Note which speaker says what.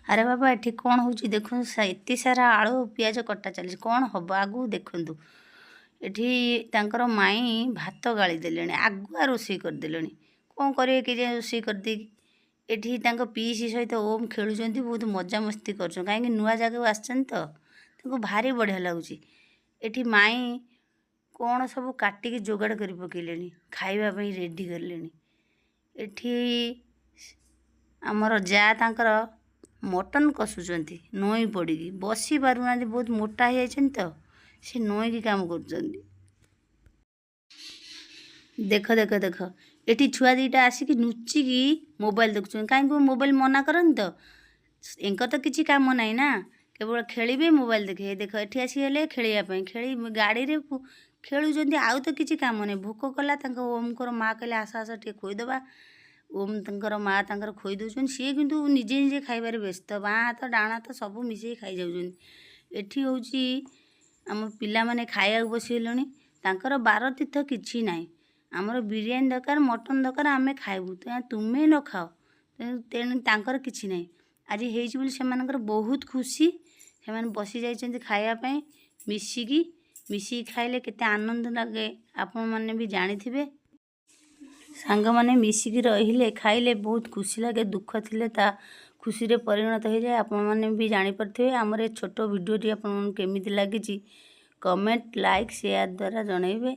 Speaker 1: अरे बाबा एठी कौन होची देखु एते सारा आलू पियाज कटा चली कौन हम आगु देखु एठी तांकर माई भात गाली देले आगुआ रोषे करदे कौन करे कि रोषे करदे एठी तांक पीसी सहित ओम खेलुचंती बहुत मजा मस्ती कर कहीं नुआ जगह आसचन तो भारी बढ़िया लगुच एठी माई कौन सब काटिकी जोगाड़ कर पकेले खाइबा पई रेडी करले एठी आमर जा तांकर मटन कसुचंती नई पड़ी बसी पारुना बहुत मोटा हो जाइछन तो से नईकी काम कर देख देख देख एठी छुआ दीटा आसिक नुचिकी मोबाइल देखुं कहीं मोबाइल मना करन तो इनका तो किसी काम ना ना केवल खेलिए मोबाइल देखे देख एठी आसी खेलियापाई खेली गाड़ी रे खेलुचंती आउ तो किसी काम नहीं भोक कला ओम को माँ कहले आस आस टे खोईदबा ओम तंकर माँ तंकर खोई दौन सी किंतु निजे निजे खाइबार व्यस्त बाँ हाथ डाण हाथ सब मिसे खाई जाऊँ एठी होची आम पिला माने खाया बसैलुनी तांकर बार तीर्थ किछि नाई आमर बिरियानी दरकार मटन दरकार आमे खाइबु तुम्हें न खाओ तेणु तांकर किछि नाई आज हेइछि बोली सेमानकर बहुत खुशी से बसी जाइछन्ति खाइबा मिसिकी खाइले केते आनंद लगे आपण माने भी जानिथिबे सांग माने मिसिकी रहिले खाइले बहुत खुशी लगे दुख थिले ता खुशी रे परिणत हो जाए आपण माने भी जानि परथिबे हमर ए छोटो वीडियो टी आपण केमिति लागिछि कमेंट लाइक शेयर द्वारा जणाइबे।